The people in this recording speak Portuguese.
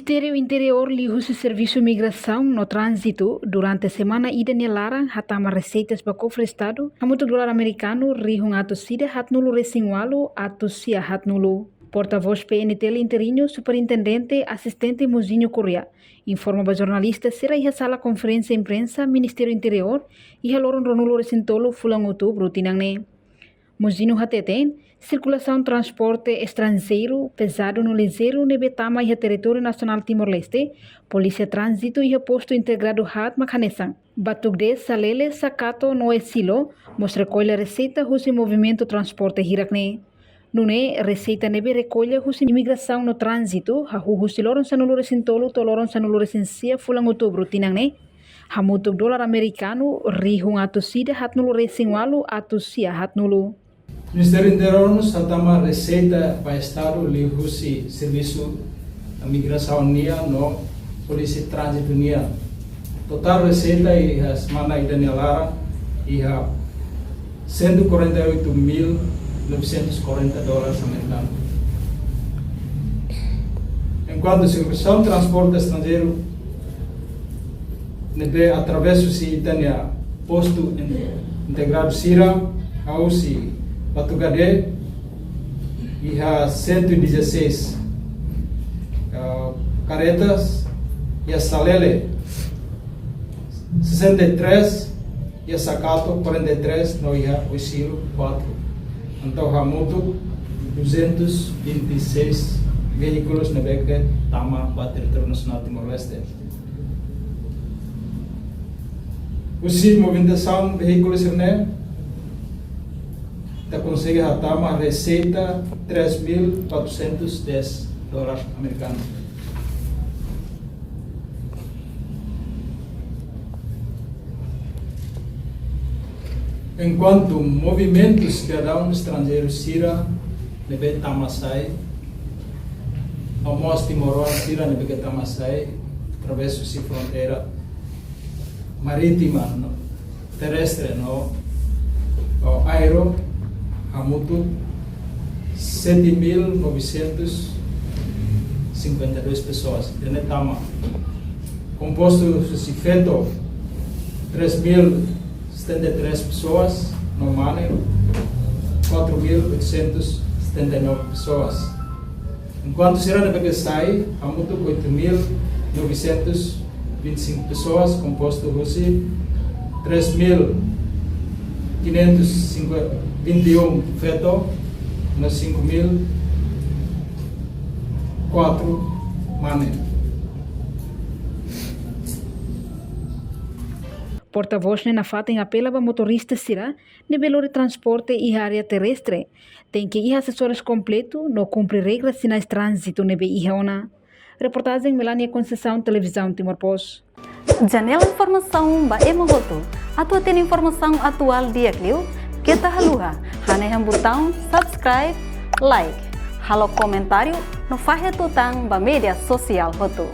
Ministério Interior liu o Serviço Imigração no Trânsito durante a semana ida nelara hatama receitas para cofre Estado, hamutu dolar americano rihung ato sida hatnulu resingualo ato sia hatnulu. Porta-voz PNTL interino, superintendente assistente Mozinho Correa, informa para jornalistas será a sala conferência imprensa Ministério Interior e haloron ronulo resintolo fulang outubro tinangne. Mozinho hateten, circulação transporte estrangeiro pesado no ligeiro nebetama e território nacional Timor-Leste, polícia trânsito e posto integrado hat macanesan. Batugde salele sacato no esilo, mostra colha receita husi movimento transporte hirakne. Nune receita nebe recolha husi imigração no trânsito, hahu husi loron sanulu resintolo to loron sanulu resensia fulang outubro tinangne. Hamutuk dolar americano rihung atu sida hatnulu resingualo atu sia hatnulu. Ministério Interior nos hatama receita para Estado lihusi serviço imigração nia no polícia trânsito nia. Total receita e a semana ida nelara e a $148.940 americanos. Enquanto circulação transporte estrangeiro nebe através se itania posto integrado Sira ao se Batugade e a 116 caretas e a Salele 63 e a Sacato 43 no ia o Ciro 4. Então a moto 226 veículos na beca tama para território nacional Timor-Leste. O movimentação de veículos consegue ratar uma receita $3.410 americanos. Enquanto movimentos cidadãos estrangeiros Sira nebe tamasai, almoço Timor Sira nebe tamasai, através da fronteira marítima, terrestre, no aero. Hamutu 7.952 pessoas. Denetama. Composto de feto 3.073 pessoas no Mane, 4.879 pessoas. Enquanto será na Beguesai, Hamutu 8.925 pessoas, composto de 3.521 feto na 5.004 Mane. Porta-voz na fata em apela para motoristas Sira, nível de transporte e área terrestre. Tem que ir assessores completo, não cumpre regras sinais trânsito nebe ihaona. Reportagem Melania Conceição, Televisão Timor-Post. Janela informação ba emogoto. Atua tem informação atual dia Clio. Kita haluha, hanehang botão subscribe, like, halo comentário no Fahia Tutang ba media sosial hotu.